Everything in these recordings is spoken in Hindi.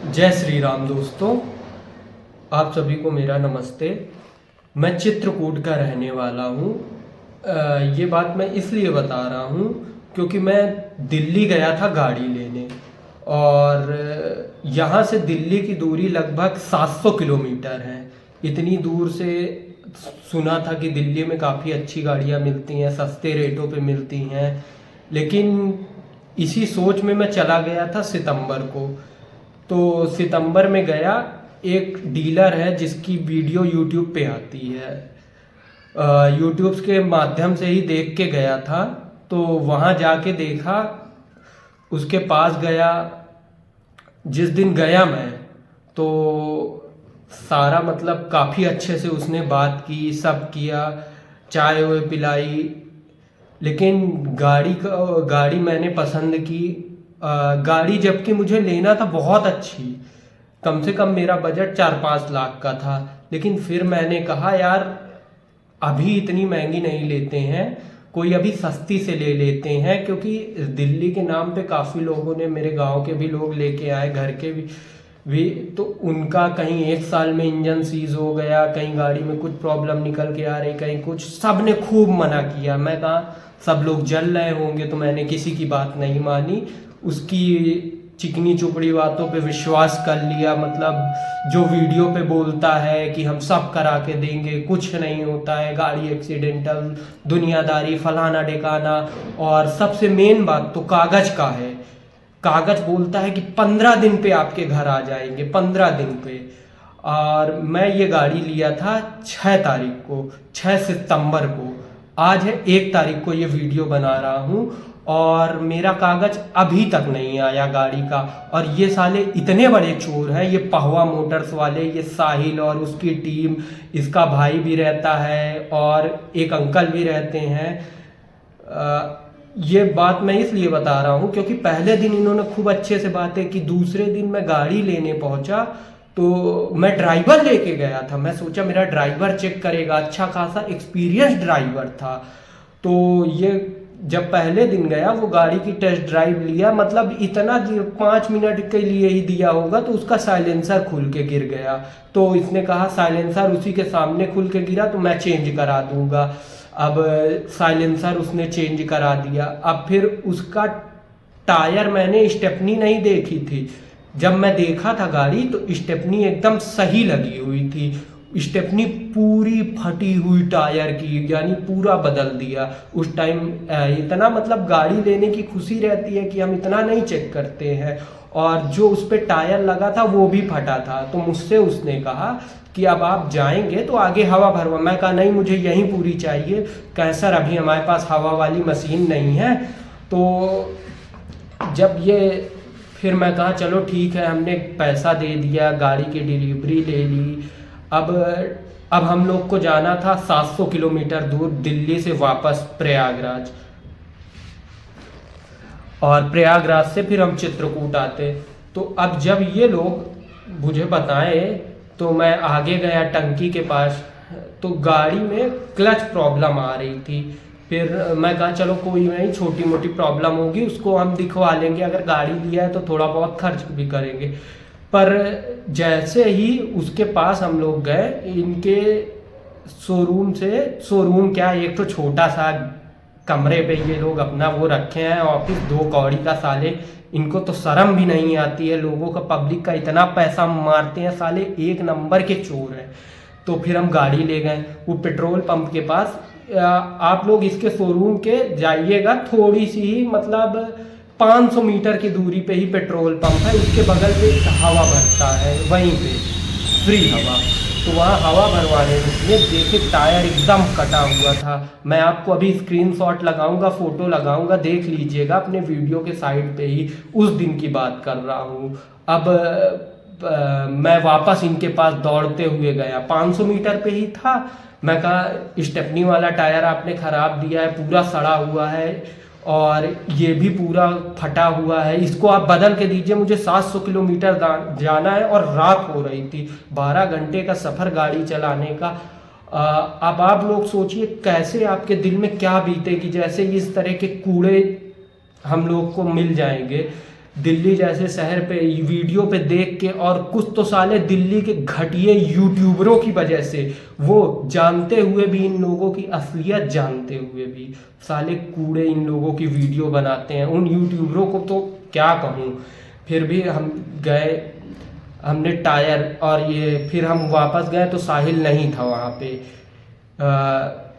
जय श्री राम दोस्तों, आप सभी को मेरा नमस्ते। मैं चित्रकूट का रहने वाला हूँ। ये बात मैं इसलिए बता रहा हूँ क्योंकि मैं दिल्ली गया था गाड़ी लेने, और यहाँ से दिल्ली की दूरी लगभग 700 किलोमीटर है। इतनी दूर से सुना था कि दिल्ली में काफ़ी अच्छी गाड़ियाँ मिलती हैं, सस्ते रेटों पे मिलती हैं, लेकिन इसी सोच में मैं चला गया था सितंबर को। तो सितंबर में गया, एक डीलर है जिसकी वीडियो यूट्यूब पे आती है, यूट्यूब के माध्यम से ही देख के गया था। तो वहाँ जाके देखा, उसके पास गया। जिस दिन गया मैं, तो सारा मतलब काफ़ी अच्छे से उसने बात की, सब किया, चाय वाय पिलाई। लेकिन गाड़ी मैंने पसंद की। गाड़ी जबकि मुझे लेना था बहुत अच्छी, कम से कम मेरा बजट 4-5 लाख का था, लेकिन फिर मैंने कहा यार अभी इतनी महंगी नहीं लेते हैं, कोई अभी सस्ती से ले लेते हैं। क्योंकि दिल्ली के नाम पे काफ़ी लोगों ने, मेरे गांव के भी लोग लेके आए, घर के भी तो उनका कहीं 1 साल में इंजन सीज हो गया, कहीं गाड़ी में कुछ प्रॉब्लम निकल के आ रही, कहीं कुछ। सब ने खूब मना किया। मैं कहा सब लोग जल रहे होंगे, तो मैंने किसी की बात नहीं मानी, उसकी चिकनी चुपड़ी बातों पे विश्वास कर लिया। मतलब जो वीडियो पे बोलता है कि हम सब करा के देंगे, कुछ नहीं होता है, गाड़ी एक्सीडेंटल, दुनियादारी, फलाना ढिकाना। और सबसे मेन बात तो कागज का है। कागज बोलता है कि 15 दिन पे आपके घर आ जाएंगे, 15 दिन पे। और मैं ये गाड़ी लिया था 6 तारीख को, 6 सितंबर को। आज है 1 तारीख को ये वीडियो बना रहा हूँ, और मेरा कागज अभी तक नहीं आया गाड़ी का। और ये साले इतने बड़े चोर हैं, ये पहवा मोटर्स वाले, ये साहिल और उसकी टीम, इसका भाई भी रहता है और एक अंकल भी रहते हैं। ये बात मैं इसलिए बता रहा हूँ क्योंकि पहले दिन इन्होंने खूब अच्छे से बातें की। दूसरे दिन मैं गाड़ी लेने पहुंचा तो मैं ड्राइवर लेके गया था। मैं सोचा मेरा ड्राइवर चेक करेगा, अच्छा खासा एक्सपीरियंस ड्राइवर था। तो ये जब पहले दिन गया, वो गाड़ी की टेस्ट ड्राइव लिया, मतलब इतना 5 मिनट के लिए ही दिया होगा, तो उसका साइलेंसर खुल के गिर गया। तो इसने कहा साइलेंसर उसी के सामने खुल के गिरा तो मैं चेंज करा दूंगा। अब साइलेंसर उसने चेंज करा दिया। अब फिर उसका टायर, मैंने स्टेपनी नहीं देखी थी, जब मैं देखा था गाड़ी तो स्टेपनी एकदम सही लगी हुई थी। स्टेपनी पूरी फटी हुई टायर की, यानी पूरा बदल दिया उस टाइम। इतना मतलब गाड़ी लेने की खुशी रहती है कि हम इतना नहीं चेक करते हैं। और जो उस पर टायर लगा था वो भी फटा था। तो मुझसे उसने कहा कि अब आप जाएंगे तो आगे हवा भरवा। मैं कहा नहीं, मुझे यहीं पूरी चाहिए। कहे सर अभी हमारे पास हवा वाली मशीन नहीं है। तो जब ये, फिर मैं कहा चलो ठीक है, हमने पैसा दे दिया, गाड़ी की डिलीवरी ले ली। अब हम लोग को जाना था 700 किलोमीटर दूर, दिल्ली से वापस प्रयागराज, और प्रयागराज से फिर हम चित्रकूट आते। तो अब जब ये लोग मुझे बताए तो मैं आगे गया टंकी के पास, तो गाड़ी में क्लच प्रॉब्लम आ रही थी। फिर मैं कहा चलो कोई नहीं, छोटी मोटी प्रॉब्लम होगी, उसको हम दिखवा लेंगे, अगर गाड़ी लिया है तो थोड़ा बहुत खर्च भी करेंगे। पर जैसे ही उसके पास हम लोग गए, इनके शोरूम क्या, एक तो छोटा सा कमरे पे ये लोग अपना वो रखे हैं ऑफिस, 2 कौड़ी का साले। इनको तो शर्म भी नहीं आती है, लोगों का, पब्लिक का इतना पैसा मारते हैं साले, 1 नंबर के चोर हैं। तो फिर हम गाड़ी ले गए वो पेट्रोल पंप के पास। आप लोग इसके शोरूम के जाइएगा, थोड़ी सी ही मतलब 500 मीटर की दूरी पे ही पेट्रोल पंप है, उसके बगल पे हवा भरता है, वहीं पे फ्री हवा। तो वहाँ हवा भरवाने में देखे टायर एकदम कटा हुआ था। मैं आपको अभी स्क्रीनशॉट लगाऊंगा, फोटो लगाऊंगा, देख लीजिएगा अपने वीडियो के साइड पे ही, उस दिन की बात कर रहा हूँ। अब मैं वापस इनके पास दौड़ते हुए गया, 500 मीटर पे ही था। मैं कहा स्टेपनी वाला टायर आपने ख़राब दिया है, पूरा सड़ा हुआ है, और ये भी पूरा फटा हुआ है, इसको आप बदल के दीजिए, मुझे 700 किलोमीटर जाना है, और रात हो रही थी, 12 घंटे का सफ़र गाड़ी चलाने का। अब आप लोग सोचिए कैसे आपके दिल में क्या बीतेगी, जैसे इस तरह के कूड़े हम लोग को मिल जाएंगे। दिल्ली जैसे शहर पे वीडियो पे देख के, और कुछ तो साले दिल्ली के घटिया यूट्यूबरों की वजह से, वो जानते हुए भी, इन लोगों की असलियत जानते हुए भी साले कूड़े इन लोगों की वीडियो बनाते हैं। उन यूट्यूबरों को तो क्या कहूँ। फिर भी हम गए, हमने टायर और ये, फिर हम वापस गए तो साहिल नहीं था वहाँ पे।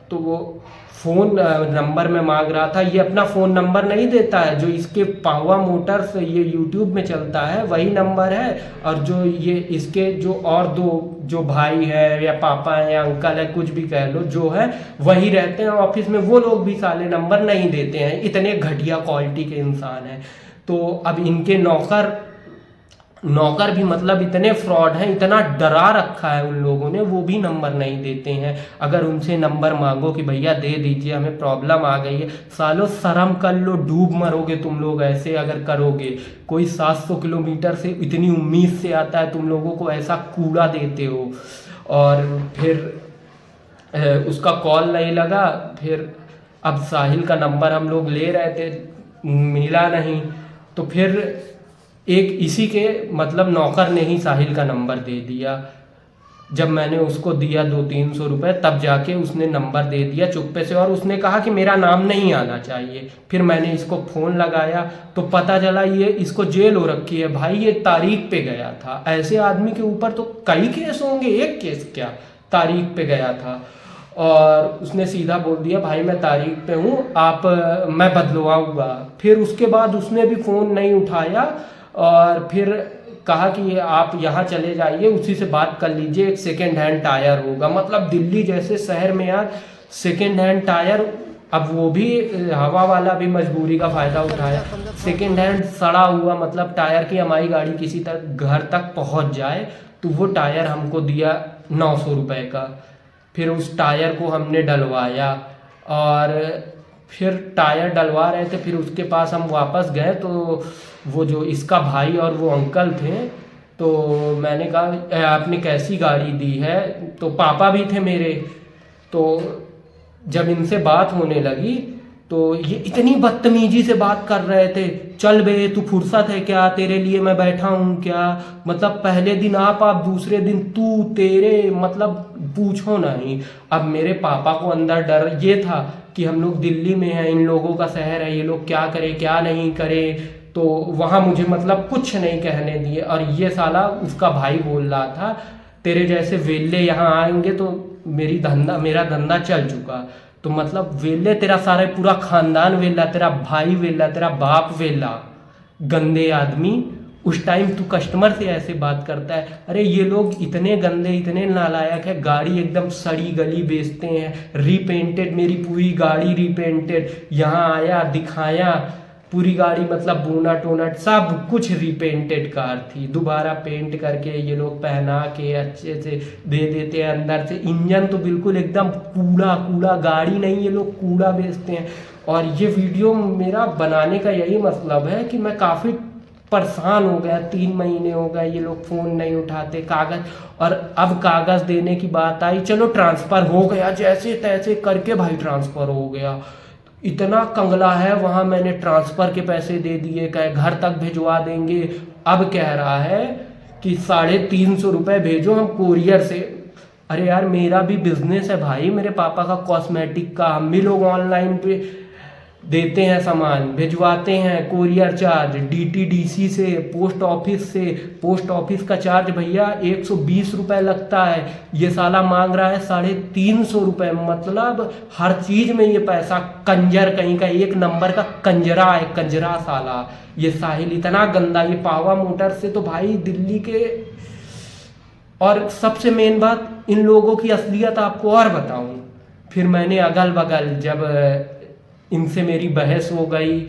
तो वो फ़ोन नंबर में मांग रहा था। ये अपना फ़ोन नंबर नहीं देता है, जो इसके पावा मोटर्स ये यूट्यूब में चलता है वही नंबर है। और जो ये इसके जो और दो जो भाई है या पापा है या अंकल है, कुछ भी कह लो, जो है वही रहते हैं ऑफिस में, वो लोग भी साले नंबर नहीं देते हैं। इतने घटिया क्वालिटी के इंसान हैं। तो अब इनके नौकर भी मतलब इतने फ्रॉड हैं, इतना डरा रखा है उन लोगों ने, वो भी नंबर नहीं देते हैं। अगर उनसे नंबर मांगो कि भैया दे दीजिए, हमें प्रॉब्लम आ गई है, सालों शर्म कर लो, डूब मरोगे तुम लोग ऐसे अगर करोगे। कोई 700 किलोमीटर से इतनी उम्मीद से आता है, तुम लोगों को ऐसा कूड़ा देते हो। और फिर उसका कॉल नहीं लगा। फिर अब साहिल का नंबर हम लोग ले रहे थे, मिला नहीं। तो फिर एक इसी के मतलब नौकर ने ही साहिल का नंबर दे दिया। जब मैंने उसको दिया 200-300 रुपये, तब जाके उसने नंबर दे दिया चुप्पे से, और उसने कहा कि मेरा नाम नहीं आना चाहिए। फिर मैंने इसको फ़ोन लगाया तो पता चला ये इसको जेल हो रखी है। भाई ये तारीख पे गया था। ऐसे आदमी के ऊपर तो कई केस होंगे, एक केस क्या, तारीख पे गया था। और उसने सीधा बोल दिया भाई मैं तारीख पे हूँ, मैं बदलवाऊँगा। फिर उसके बाद उसने भी फ़ोन नहीं उठाया, और फिर कहा कि आप यहाँ चले जाइए, उसी से बात कर लीजिए, एक सेकेंड हैंड टायर होगा। मतलब दिल्ली जैसे शहर में यार सेकेंड हैंड टायर, अब वो भी हवा वाला भी मजबूरी का फ़ायदा उठाया। सेकेंड हैंड सड़ा हुआ मतलब टायर की, हमारी गाड़ी किसी तक घर तक पहुँच जाए, तो वो टायर हमको दिया 900 रुपये का। फिर उस टायर को हमने डलवाया, और फिर टायर डलवा रहे थे, फिर उसके पास हम वापस गए तो वो जो इसका भाई और वो अंकल थे, तो मैंने कहा आपने कैसी गाड़ी दी है। तो पापा भी थे मेरे। तो जब इनसे बात होने लगी तो ये इतनी बदतमीजी से बात कर रहे थे, चल बे तू फुर्सत है क्या, तेरे लिए मैं बैठा हूँ क्या। मतलब पहले दिन आप दूसरे दिन तू तेरे, मतलब पूछो नहीं। अब मेरे पापा को अंदर डर ये था कि हम लोग दिल्ली में हैं, इन लोगों का शहर है, ये लोग क्या करे क्या नहीं करे। तो वहाँ मुझे मतलब कुछ नहीं कहने दिए। और ये साला उसका भाई बोल रहा था तेरे जैसे वेल्ले यहाँ आएंगे तो मेरा धंधा चल चुका। तो मतलब वेल्ले तेरा सारा पूरा खानदान वेल्ला, तेरा भाई वेल्ला, तेरा बाप वेल्ला, गंदे आदमी। उस टाइम तू कस्टमर से ऐसे बात करता है। अरे ये लोग इतने गंदे, इतने नालायक है, गाड़ी एकदम सड़ी गली बेचते हैं, रीपेंटेड, मेरी पूरी गाड़ी रीपेंटेड। यहाँ आया दिखाया, पूरी गाड़ी मतलब बोनट वोनट सब कुछ रीपेंटेड कार थी, दोबारा पेंट करके ये लोग पहना के अच्छे से दे देते हैं। अंदर से इंजन तो बिल्कुल एकदम कूड़ा कूड़ा, गाड़ी नहीं, ये लोग कूड़ा बेचते हैं। और ये वीडियो मेरा बनाने का यही मतलब है कि मैं काफ़ी परेशान हो गया। 3 महीने हो गए, ये लोग फ़ोन नहीं उठाते, कागज़, और अब कागज़ देने की बात आई, चलो ट्रांसफ़र हो गया, जैसे तैसे करके भाई ट्रांसफ़र हो गया। इतना कंगला है वहाँ, मैंने ट्रांसफ़र के पैसे दे दिए, कहे घर तक भिजवा देंगे। अब कह रहा है कि 350 रुपये भेजो, हम कोरियर से। अरे यार मेरा भी बिजनेस है भाई, मेरे पापा का कॉस्मेटिक का, हम भी लोग ऑनलाइन पे देते हैं सामान, भिजवाते हैं, कोरियर चार्ज, डीटीडीसी से, पोस्ट ऑफिस से। पोस्ट ऑफिस का चार्ज भैया 120 रुपये लगता है, ये साला मांग रहा है 350 रुपये। मतलब हर चीज़ में ये पैसा, कंजर कहीं का, एक नंबर का कंजरा है, कंजरा साला ये साहिल, इतना गंदा। ये पावा मोटर से तो भाई दिल्ली के। और सबसे मेन बात, इन लोगों की असलियत आपको और बताऊं। फिर मैंने अगल बगल, जब इनसे मेरी बहस हो गई,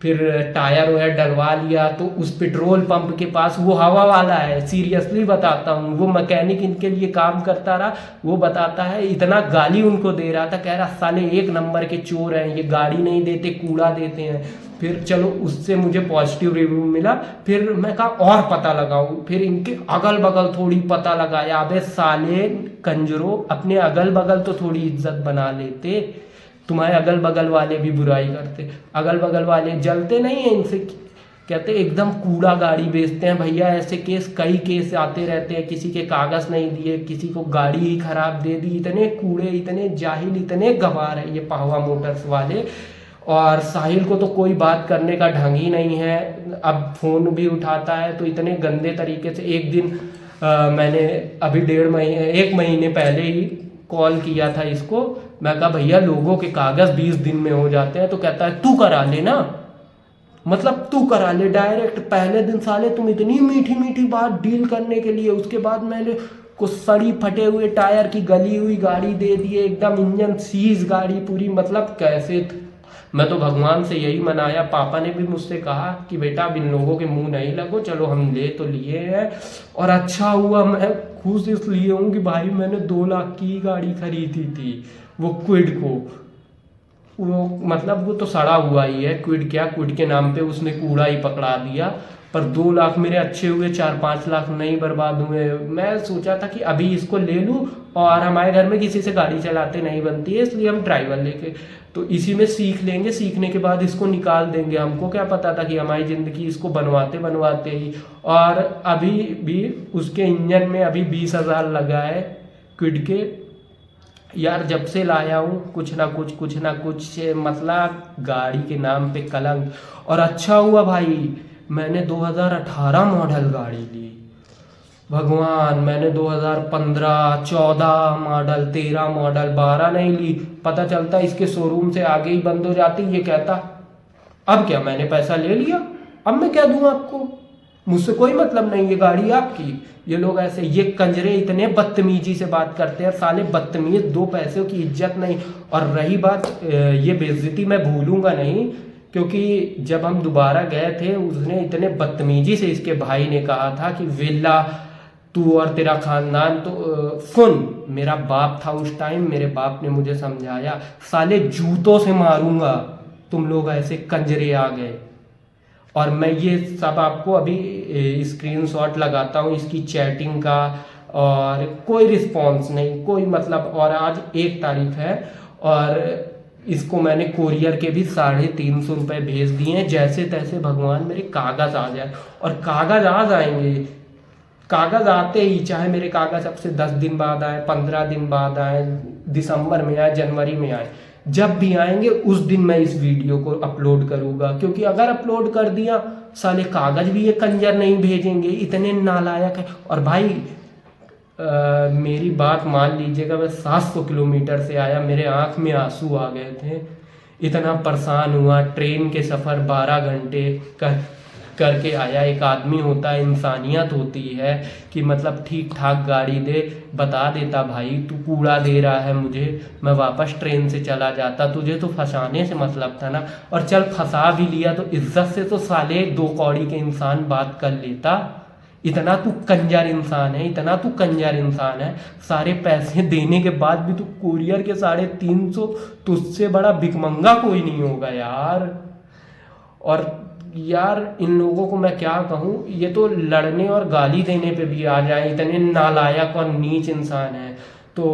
फिर टायर वायर डलवा लिया, तो उस पेट्रोल पंप के पास, वो हवा वाला है, सीरियसली बताता हूँ, वो मैकेनिक इनके लिए काम करता रहा, वो बताता है, इतना गाली उनको दे रहा था, कह रहा साले 1 नंबर के चोर हैं, ये गाड़ी नहीं देते, कूड़ा देते हैं। फिर चलो उससे मुझे पॉजिटिव रिव्यू मिला। फिर मैं कहा और पता लगाऊं, फिर इनके अगल बगल थोड़ी पता लगाया। अबे साले कंजरो, अपने अगल बगल तो थोड़ी इज्जत बना लेते, तुम्हारे अगल बगल वाले भी बुराई करते, अगल बगल वाले जलते नहीं हैं इनसे। कहते एकदम कूड़ा गाड़ी बेचते हैं भैया। ऐसे कई केस आते रहते हैं, किसी के कागज़ नहीं दिए, किसी को गाड़ी ही खराब दे दी। इतने कूड़े, इतने जाहिल, इतने गंवार है ये पाहवा मोटर्स वाले। और साहिल को तो कोई बात करने का ढंग ही नहीं है। अब फ़ोन भी उठाता है तो इतने गंदे तरीके से। एक दिन मैंने अभी 1 महीने पहले ही कॉल किया था इसको। मैं कहा भैया लोगों के कागज़ 20 दिन में हो जाते हैं, तो कहता है तू करा ले ना, मतलब तू करा ले डायरेक्ट। पहले दिन साले तुम इतनी मीठी मीठी बात डील करने के लिए, उसके बाद मैंने कुछ सड़ी फटे हुए टायर की गली हुई गाड़ी दे दिए, एकदम इंजन सीज गाड़ी पूरी। मतलब कैसे मैं तो भगवान से यही मनाया। पापा ने भी मुझसे कहा कि बेटा अब इन लोगों के मुंह नहीं लगो, चलो हम ले तो लिए हैं। और अच्छा हुआ, मैं खुश इसलिए हूँ कि भाई मैंने 2 लाख की गाड़ी खरीदी थी, वो क्विड को। वो मतलब वो तो सड़ा हुआ ही है, क्विड क्या, क्विड के नाम पे उसने कूड़ा ही पकड़ा दिया। पर 2 लाख मेरे अच्छे हुए, 4-5 लाख नहीं बर्बाद हुए। मैं सोचा था कि अभी इसको ले लूँ, और हमारे घर में किसी से गाड़ी चलाते नहीं बनती है, इसलिए हम ड्राइवर लेके तो इसी में सीख लेंगे। सीखने के बाद इसको निकाल देंगे। हमको क्या पता था कि हमारी ज़िंदगी इसको बनवाते बनवाते ही। और अभी भी उसके इंजन में अभी 20,000 लगा है क्विड के। यार जब से लाया हूँ कुछ ना कुछ मतलब गाड़ी के नाम पे कलंक। और अच्छा हुआ भाई मैंने 2018 मॉडल गाड़ी ली। भगवान, मैंने 2015, 14 मॉडल, 13 मॉडल, 12 नहीं ली। पता चलता इसके शोरूम से आगे ही बंद हो जाती। ये कहता अब क्या, मैंने पैसा ले लिया, अब मैं क्या दूँ आपको, मुझसे कोई मतलब नहीं, ये गाड़ी आपकी। ये लोग ऐसे, ये कंजरे इतने बदतमीजी से बात करते हैं साले, बदतमीज, 2 पैसों की इज्जत नहीं। और रही बात ये बेइज्जती, मैं भूलूंगा नहीं, क्योंकि जब हम दोबारा गए थे उसने इतने बदतमीजी से इसके भाई ने कहा था कि वेला तू और तेरा खानदान। तो सुन, मेरा बाप था उस टाइम, मेरे बाप ने मुझे समझाया, साले जूतों से मारूंगा, तुम लोग ऐसे कंजरे आ गए। और मैं ये सब आपको अभी स्क्रीनशॉट लगाता हूँ इसकी चैटिंग का, और कोई रिस्पॉन्स नहीं, कोई मतलब। और आज 1 तारीख है और इसको मैंने कोरियर के भी 350 रुपये भेज दिए हैं। जैसे तैसे भगवान मेरे कागज़ आ जाए, और कागज़ आ जाएंगे। कागज़ आते ही, चाहे मेरे कागज़ अब से 10 दिन बाद आए, 15 दिन बाद आए, दिसंबर में आए, जनवरी में आए, जब भी आएंगे उस दिन मैं इस वीडियो को अपलोड करूँगा। क्योंकि अगर अपलोड कर दिया, साले कागज़ भी ये कंजर नहीं भेजेंगे, इतने नालायक है। और भाई मेरी बात मान लीजिएगा, मैं 700 किलोमीटर से आया, मेरे आँख में आंसू आ गए थे, इतना परेशान हुआ। ट्रेन के सफ़र 12 घंटे करके आया। एक आदमी होता है, इंसानियत होती है कि मतलब ठीक ठाक गाड़ी दे, बता देता भाई तू कूड़ा दे रहा है मुझे, मैं वापस ट्रेन से चला जाता, तुझे तो फंसाने से मतलब था ना। और चल फंसा भी लिया तो इज्जत से तो साले 2 कौड़ी के इंसान बात कर लेता। इतना तू कंजर इंसान है, इतना तू कंजर इंसान है, सारे पैसे देने के बाद भी तू कोरियर के 350, तुझसे बड़ा भिखमंगा कोई नहीं होगा यार। और यार इन लोगों को मैं क्या कहूँ, ये तो लड़ने और गाली देने पे भी आ जाए, इतने नालायक और नीच इंसान हैं। तो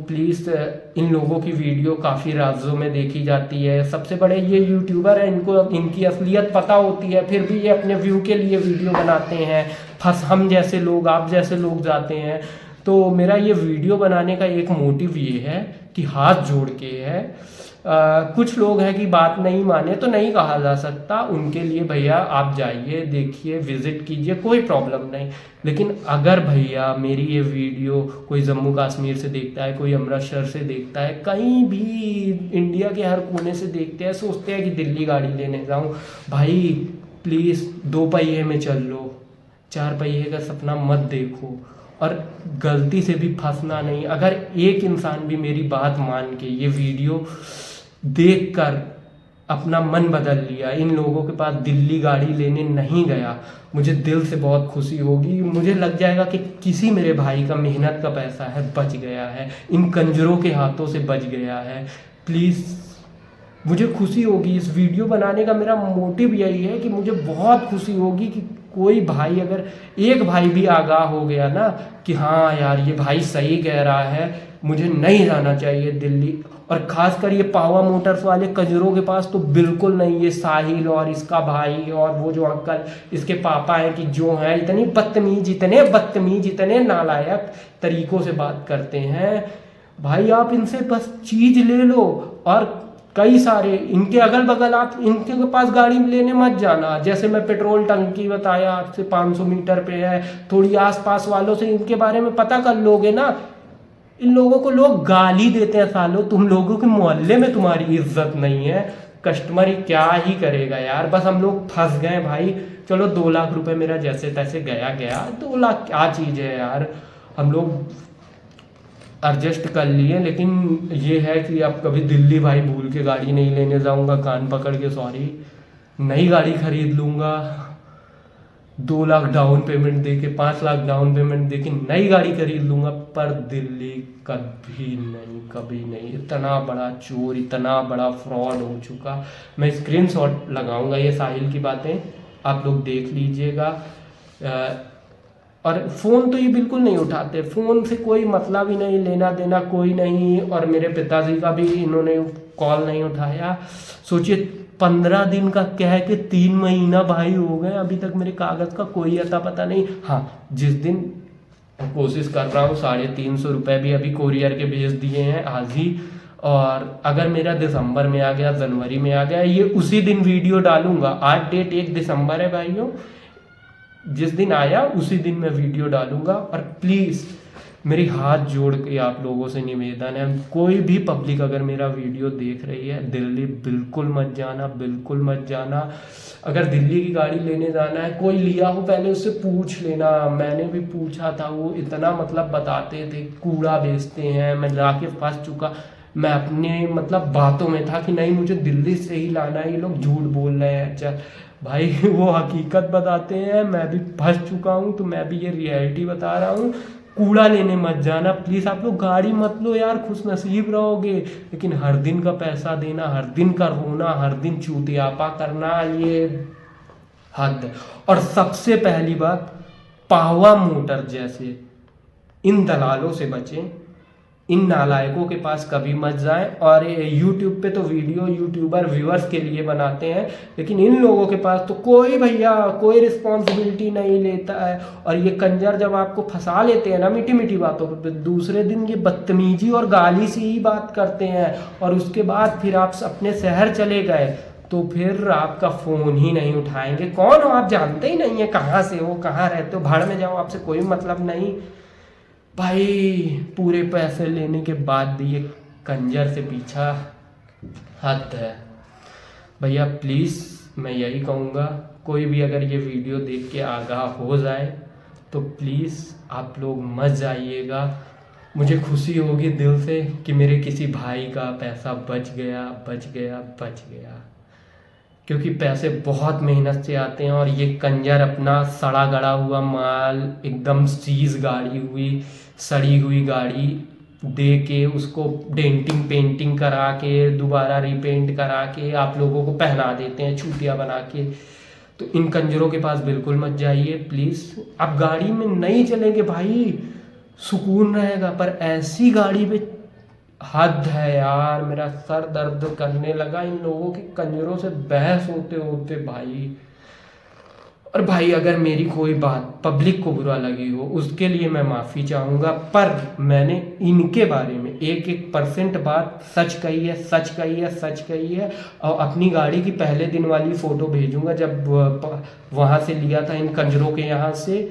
प्लीज़, इन लोगों की वीडियो काफ़ी राज्यों में देखी जाती है, सबसे बड़े ये यूट्यूबर हैं, इनको इनकी असलियत पता होती है, फिर भी ये अपने व्यू के लिए वीडियो बनाते हैं। हम जैसे लोग, आप जैसे लोग जाते हैं। तो मेरा ये वीडियो बनाने का एक मोटिव ये है कि हाथ जोड़ के है, कुछ लोग हैं कि बात नहीं माने तो नहीं कहा जा सकता, उनके लिए भैया आप जाइए, देखिए, विजिट कीजिए, कोई प्रॉब्लम नहीं। लेकिन अगर भैया मेरी ये वीडियो कोई जम्मू कश्मीर से देखता है, कोई अमृतसर से देखता है, कहीं भी इंडिया के हर कोने से देखते हैं, सोचते हैं कि दिल्ली गाड़ी लेने जाऊं, भाई प्लीज़ 2 पहिए में चल लो, 4 पहिए का सपना मत देखो। और गलती से भी फंसना नहीं। अगर एक इंसान भी मेरी बात मान के ये वीडियो देखकर अपना मन बदल लिया, इन लोगों के पास दिल्ली गाड़ी लेने नहीं गया, मुझे दिल से बहुत खुशी होगी। मुझे लग जाएगा कि किसी मेरे भाई का मेहनत का पैसा है बच गया है, इन कंजरों के हाथों से बच गया है। प्लीज़, मुझे खुशी होगी। इस वीडियो बनाने का मेरा मोटिव यही है कि मुझे बहुत खुशी होगी कि कोई भाई, अगर एक भाई भी आगाह हो गया ना कि हाँ यार ये भाई सही कह रहा है, मुझे नहीं जाना चाहिए दिल्ली। और खासकर ये पावा मोटर्स वाले कंजरों के पास तो बिल्कुल नहीं। ये साहिल और इसका भाई और वो जो अंकल इसके पापा हैं कि जो हैं इतने बदतमीज इतने नालायक तरीकों से बात करते हैं। भाई आप इनसे बस चीज ले लो। और कई सारे इनके अगल बगल आप इनके पास गाड़ी लेने मत जाना। जैसे मैं पेट्रोल टंकी बताया आपसे 500 मीटर पे है, थोड़ी आसपास वालों से इनके बारे में पता कर लोगे ना। इन लोगों को लोग गाली देते हैं सालों, तुम लोगों के मोहल्ले में तुम्हारी इज्जत नहीं है। कस्टमर ही क्या ही करेगा यार। बस हम लोग फंस गए भाई। चलो 2 लाख रुपए मेरा जैसे तैसे गया 2 लाख क्या चीज़ है यार। हम लोग एडजस्ट कर लिए। लेकिन ये है कि अब कभी दिल्ली भाई भूल के गाड़ी नहीं लेने जाऊंगा, कान पकड़ के सॉरी। नई गाड़ी खरीद लूंगा, 2 लाख डाउन पेमेंट दे के 5 लाख डाउन पेमेंट दे के नई गाड़ी खरीद लूंगा। पर दिल्ली कभी नहीं, कभी नहीं। इतना बड़ा चोर, इतना बड़ा फ्रॉड हो चुका। मैं स्क्रीनशॉट लगाऊंगा ये साहिल की बातें, आप लोग देख लीजिएगा। और फ़ोन तो ये बिल्कुल नहीं उठाते, फ़ोन से कोई मतलब ही नहीं, लेना देना कोई नहीं। और मेरे पिताजी का भी इन्होंने कॉल नहीं उठाया। सोचिए 15 दिन का कह के 3 महीना भाई हो गए, अभी तक मेरे कागज़ का कोई अता पता नहीं। हाँ, जिस दिन कोशिश कर रहा हूँ 350 रुपये भी अभी कोरियर के भेज दिए हैं आज ही। और अगर मेरा दिसंबर में आ गया, जनवरी में आ गया, ये उसी दिन वीडियो डालूंगा। आज डेट 1 दिसंबर है भाइयों, जिस दिन आया उसी दिन मैं वीडियो डालूंगा। और प्लीज़ मेरी हाथ जोड़ के आप लोगों से निवेदन है, कोई भी पब्लिक अगर मेरा वीडियो देख रही है, दिल्ली बिल्कुल मत जाना, बिल्कुल मत जाना। अगर दिल्ली की गाड़ी लेने जाना है, कोई लिया हो पहले उससे पूछ लेना। मैंने भी पूछा था, वो इतना मतलब बताते थे कूड़ा बेचते हैं। मैं लाके फंस चुका। मैं अपने मतलब बातों में था कि नहीं मुझे दिल्ली से ही लाना है, ये लोग झूठ बोल रहे हैं। चल भाई वो हकीकत बताते हैं, मैं भी फंस चुका हूँ, तो मैं भी ये रियलिटी बता रहा हूँ। कूड़ा लेने मत जाना प्लीज़। आप लोग गाड़ी मत लो यार, खुश नसीब रहोगे। लेकिन हर दिन का पैसा देना, हर दिन का रोना, हर दिन चूतियापा करना, ये हद। और सबसे पहली बात, पावा मोटर जैसे इन दलालों से बचें, इन नालायकों के पास कभी मत जाएं। और यूट्यूब पे तो वीडियो यूट्यूबर व्यूअर्स के लिए बनाते हैं, लेकिन इन लोगों के पास तो कोई भैया कोई रिस्पॉन्सिबिलिटी नहीं लेता है। और ये कंजर जब आपको फंसा लेते हैं ना मीठी मीठी बातों पर, दूसरे दिन ये बदतमीजी और गाली से ही बात करते हैं। और उसके बाद फिर आप अपने शहर चले गए तो फिर आपका फ़ोन ही नहीं उठाएंगे। कौन हो आप जानते ही नहीं है, कहाँ से हो, कहाँ रहते हो, भाड़ में जाओ, आपसे कोई मतलब नहीं। भाई पूरे पैसे लेने के बाद भी ये कंजर से पीछा, हद है। भैया प्लीज़ मैं यही कहूँगा, कोई भी अगर ये वीडियो देख के आगाह हो जाए तो प्लीज़ आप लोग मत जाइएगा। मुझे खुशी होगी दिल से कि मेरे किसी भाई का पैसा बच गया, बच गया, बच गया। क्योंकि पैसे बहुत मेहनत से आते हैं। और ये कंजर अपना सड़ा गड़ा हुआ माल, एकदम सीज गाड़ी हुई, सड़ी हुई गाड़ी दे के उसको डेंटिंग पेंटिंग करा के दोबारा रिपेंट करा के आप लोगों को पहना देते हैं चूतिया बना के। तो इन कंजरों के पास बिल्कुल मत जाइए प्लीज़। आप गाड़ी में नहीं चलेंगे भाई, सुकून रहेगा, पर ऐसी गाड़ी पे हद है यार। मेरा सर दर्द करने लगा इन लोगों के कंजरों से बहस होते होते भाई। और भाई अगर मेरी कोई बात पब्लिक को बुरा लगी हो उसके लिए मैं माफ़ी चाहूँगा, पर मैंने इनके बारे में 1% बात सच कही है, सच कही है, सच कही है। और अपनी गाड़ी की पहले दिन वाली फ़ोटो भेजूँगा जब वहाँ से लिया था इन कंजरों के यहाँ से।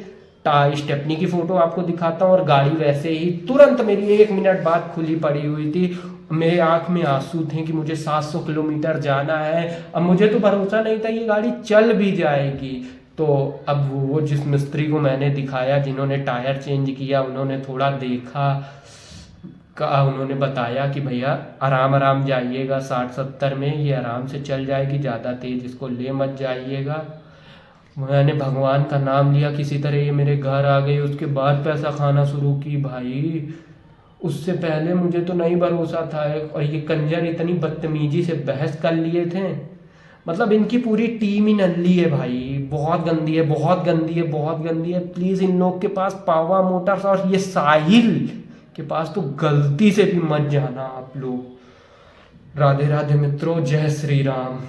स्टेपनी की फ़ोटो आपको दिखाता हूँ। और गाड़ी वैसे ही तुरंत मेरी 1 मिनट बाद खुली पड़ी हुई थी। मेरे आँख में आंसू थे कि मुझे 700 किलोमीटर जाना है। अब मुझे तो भरोसा नहीं था ये गाड़ी चल भी जाएगी। तो अब वो जिस मिस्त्री को मैंने दिखाया, जिन्होंने टायर चेंज किया, उन्होंने थोड़ा देखा उन्होंने बताया कि भैया आराम आराम जाइएगा, 60-70 में ये आराम से चल जाएगी, ज़्यादा तेज़ इसको ले मत जाइएगा। मैंने भगवान का नाम लिया, किसी तरह ये मेरे घर आ गई। उसके बाद पैसा खाना शुरू की भाई। उससे पहले मुझे तो नहीं भरोसा था। और ये कंजर इतनी बदतमीजी से बहस कर लिए थे, मतलब इनकी पूरी टीम ही नल्ली है भाई। बहुत गंदी है, बहुत गंदी है, बहुत गंदी है। प्लीज़ इन लोग के पास पावा मोटर्स और ये साहिल के पास तो गलती से भी मत जाना आप लोग। राधे राधे मित्रों, जय श्री राम।